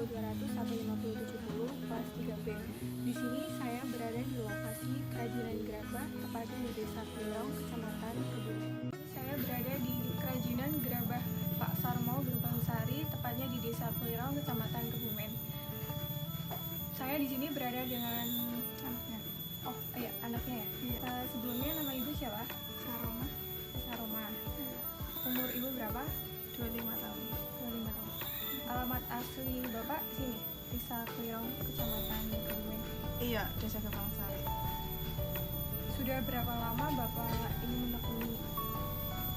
200 sampai 5070 kelas 3B. Di sini saya berada di lokasi Kerajinan Gerabah, tepatnya di Desa Pilong, Kecamatan Kebumen. Saya berada di Kerajinan Gerabah Pak Sarmo Gerupangsari, tepatnya di Desa Pilong, Kecamatan Kebumen. Saya di sini berada dengan anaknya. Oh, iya, anaknya ya. Iya. Sebelumnya nama ibu siapa? Saroma. Saroma. Umur ibu berapa? 25 tahun. 25 tahun. Alamat asli Bapak sini, Desa Klirong, Kecamatan Kebumen. Iya, Desa Gerupangsari. Sudah berapa lama Bapak ini menekuni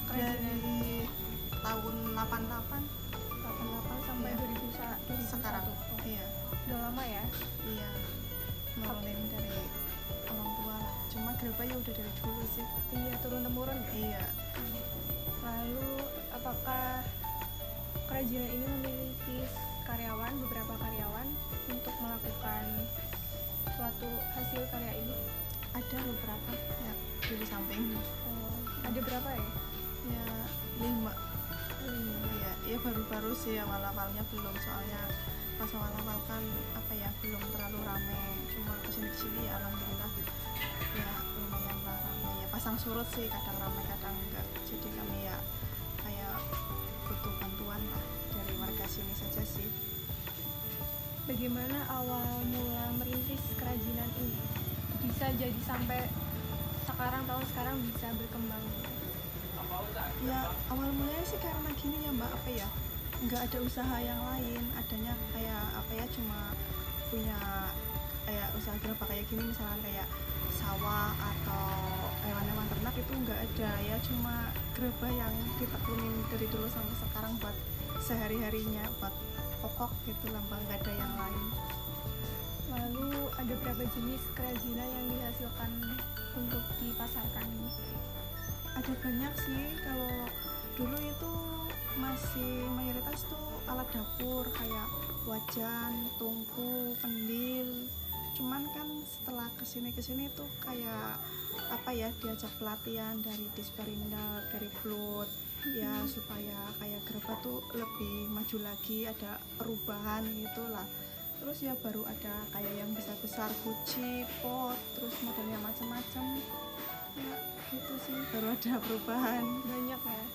kerajinan? Dari tahun 88 Sampai Iya. 2001. sekarang. Oh, Iya, udah lama ya. iya. Nurunin dari orang tua lah. Cuma gerabah ya udah dari dulu sih. Iya, turun temurun ya. Iya. Lalu apakah kerajinan ini memiliki beberapa karyawan untuk melakukan suatu hasil karya ini? Ada beberapa ya di samping. Oh, ada berapa ya? Ya 5. Iya, ya baru-baru sih awal-awalnya belum, soalnya pas awal-awal kan belum terlalu rame. Cuma kesini ya alhamdulillah ya lumayan lah rame. Ya pasang surut sih, kadang rame kadang enggak. Jadi kami ya kayak butuh bantuan lah dari warga sini saja sih. Bagaimana awal mula merintis kerajinan ini? Bisa jadi sampai tahun sekarang bisa berkembang. Ya awal mulanya sih karena gini ya Mbak, nggak ada usaha yang lain, adanya cuma punya usaha gerabah kayak gini, misalnya kayak sawah atau hewan-hewan ternak itu nggak ada ya, cuma gerabah yang ditekunin dari dulu sampai sekarang buat sehari-harinya, buat pokok gitu lah Mbak, nggak ada yang lain. Lalu ada berapa jenis kerajinan yang dihasilkan untuk dipasarkan ini? Ada banyak sih, kalau dulu itu masih mayoritas tuh alat dapur kayak wajan, tungku, kendil. Cuman kan setelah kesini tuh kayak diajak pelatihan dari Disperindak, dari Blut ya, supaya kayak gerabah tuh lebih maju lagi, ada perubahan gitulah. Terus ya baru ada kayak yang besar-besar, guci, pot, terus modelnya macam-macam ya gitu sih, baru ada perubahan Banyak ya.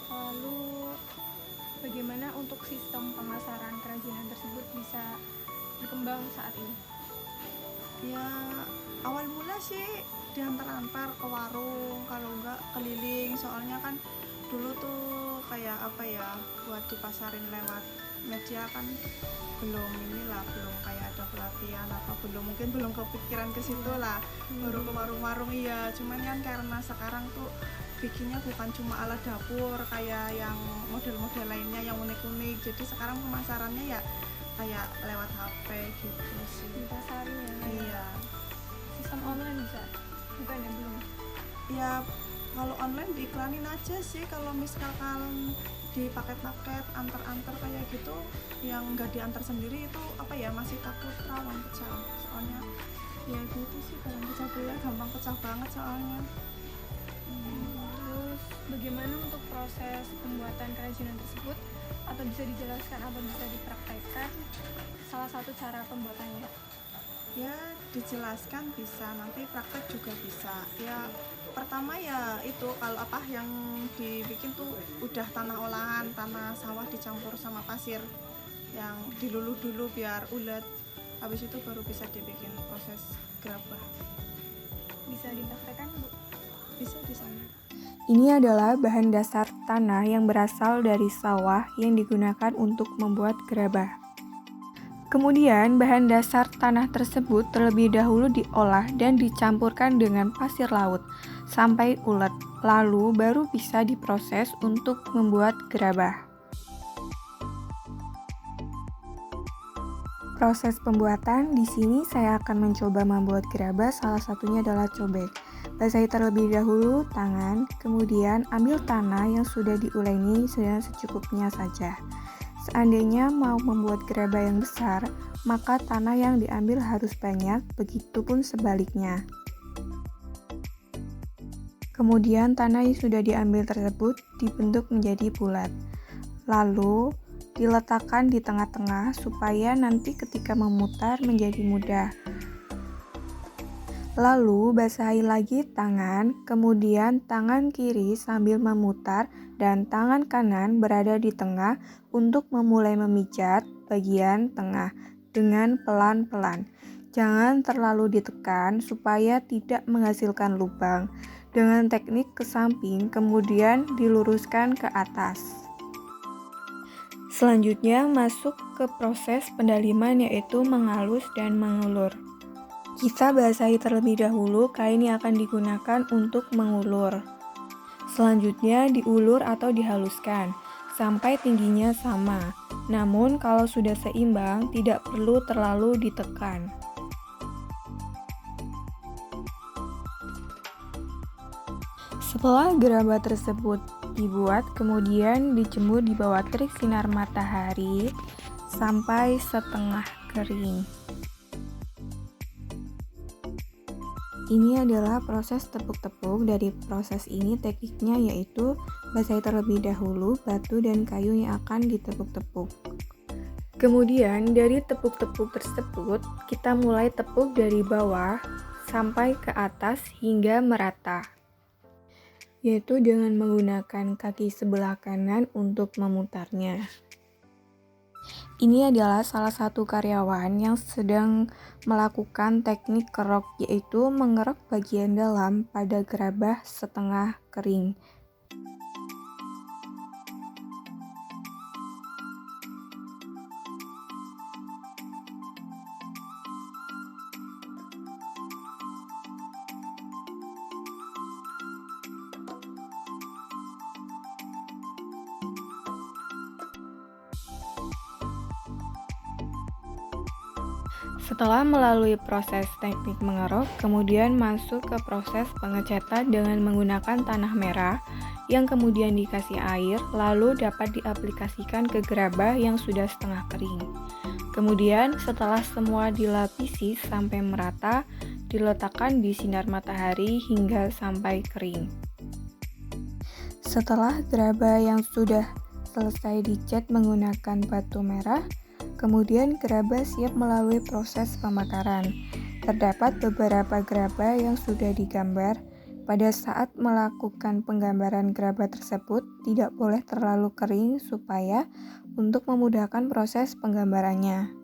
Lalu bagaimana untuk sistem pemasaran kerajinan tersebut bisa berkembang saat ini? Ya awal mula sih diantar-antar ke warung, kalau enggak keliling, soalnya kan dulu tuh kayak buat dipasarin lewat media kan belum kayak ada pelatihan mungkin belum kepikiran ke situ lah. Baru ke warung-warung, iya, cuman kan karena sekarang tuh bikinnya bukan cuma alat dapur kayak yang model-model lainnya yang unik-unik, jadi sekarang pemasarannya ya kayak lewat HP gitu sih. Dipasarin ya? Iya. Sistem online bisa? Bukan ya, belum? Ya kalau online diiklanin aja sih, kalau misalkan di paket-paket antar-antar kayak gitu yang nggak diantar sendiri itu masih takut rawan pecah, soalnya ya gitu sih, kalau pecah ya gampang pecah banget soalnya. Terus bagaimana untuk proses pembuatan kerajinan tersebut, atau bisa dijelaskan atau bisa dipraktekkan salah satu cara pembuatannya? Ya dijelaskan bisa, nanti praktek juga bisa. Ya pertama ya itu, kalau yang dibikin tuh udah tanah olahan, tanah sawah dicampur sama pasir yang diluluh dulu biar ulet, habis itu baru bisa dibikin proses gerabah. Bisa dipraktekkan Bu? Bisa di sana. Ini adalah bahan dasar tanah yang berasal dari sawah yang digunakan untuk membuat gerabah. Kemudian bahan dasar tanah tersebut terlebih dahulu diolah dan dicampurkan dengan pasir laut sampai ulet, lalu baru bisa diproses untuk membuat gerabah. Proses pembuatan di sini saya akan mencoba membuat gerabah, salah satunya adalah cobek. Basahi terlebih dahulu tangan, kemudian ambil tanah yang sudah diuleni dengan secukupnya saja. Seandainya mau membuat gerabah yang besar, maka tanah yang diambil harus banyak, begitupun sebaliknya. Kemudian tanah yang sudah diambil tersebut dibentuk menjadi bulat. Lalu diletakkan di tengah-tengah supaya nanti ketika memutar menjadi mudah. Lalu basahi lagi tangan, kemudian tangan kiri sambil memutar dan tangan kanan berada di tengah untuk memulai memijat bagian tengah dengan pelan-pelan. Jangan terlalu ditekan supaya tidak menghasilkan lubang. Dengan teknik ke samping, kemudian diluruskan ke atas. Selanjutnya masuk ke proses pendaliman yaitu mengalus dan mengulur. Kita basahi terlebih dahulu kain yang akan digunakan untuk mengulur. Selanjutnya diulur atau dihaluskan sampai tingginya sama. Namun kalau sudah seimbang tidak perlu terlalu ditekan. Setelah gerabah tersebut dibuat, kemudian dijemur di bawah terik sinar matahari sampai setengah kering. Ini adalah proses tepuk-tepuk. Dari proses ini tekniknya yaitu basahi terlebih dahulu batu dan kayu yang akan ditepuk-tepuk. Kemudian dari tepuk-tepuk tersebut kita mulai tepuk dari bawah sampai ke atas hingga merata. Yaitu dengan menggunakan kaki sebelah kanan untuk memutarnya. Ini adalah salah satu karyawan yang sedang melakukan teknik kerok, yaitu mengerok bagian dalam pada gerabah setengah kering. Setelah melalui proses teknik mengerok, kemudian masuk ke proses pengecatan dengan menggunakan tanah merah yang kemudian dikasih air, lalu dapat diaplikasikan ke gerabah yang sudah setengah kering. Kemudian setelah semua dilapisi sampai merata, diletakkan di sinar matahari hingga sampai kering. Setelah gerabah yang sudah selesai dicat menggunakan batu merah, kemudian gerabah siap melalui proses pembakaran. Terdapat beberapa gerabah yang sudah digambar. Pada saat melakukan penggambaran gerabah tersebut, tidak boleh terlalu kering supaya untuk memudahkan proses penggambarannya.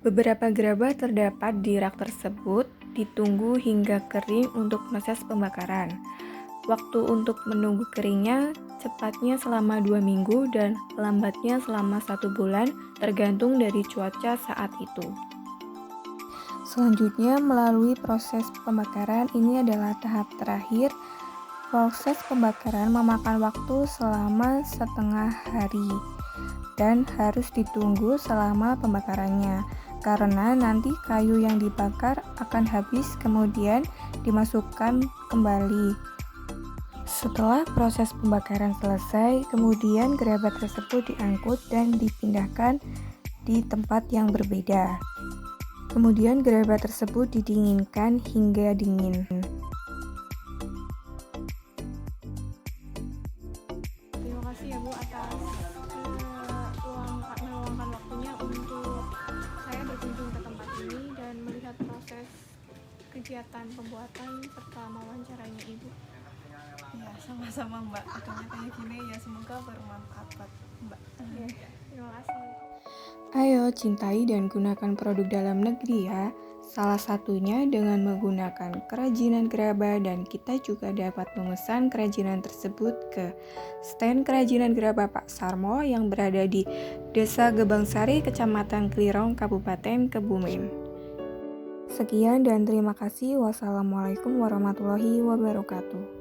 Beberapa gerabah terdapat di rak tersebut, ditunggu hingga kering untuk proses pembakaran. Waktu untuk menunggu keringnya cepatnya selama 2 minggu dan lambatnya selama 1 bulan tergantung dari cuaca saat itu. Selanjutnya melalui proses pembakaran, ini adalah tahap terakhir. Proses pembakaran memakan waktu selama setengah hari dan harus ditunggu selama pembakarannya karena nanti kayu yang dibakar akan habis kemudian dimasukkan kembali. Setelah proses pembakaran selesai, kemudian gerabah tersebut diangkut dan dipindahkan di tempat yang berbeda. Kemudian gerabah tersebut didinginkan hingga dingin. Terima kasih ya Bu atas meluangkan waktunya untuk saya berkunjung ke tempat ini dan melihat proses kegiatan pembuatan serta mewawancarainya Ibu. Ya, sama-sama Mbak. Akhirnya kayak gini ya, semoga bermanfaat buat Mbak. Ya, terima kasih. Ayo cintai dan gunakan produk dalam negeri ya. Salah satunya dengan menggunakan kerajinan gerabah dan kita juga dapat memesan kerajinan tersebut ke stand kerajinan gerabah Pak Sarmo yang berada di Desa Gebangsari, Kecamatan Klirong, Kabupaten Kebumen. Sekian dan terima kasih. Wassalamualaikum warahmatullahi wabarakatuh.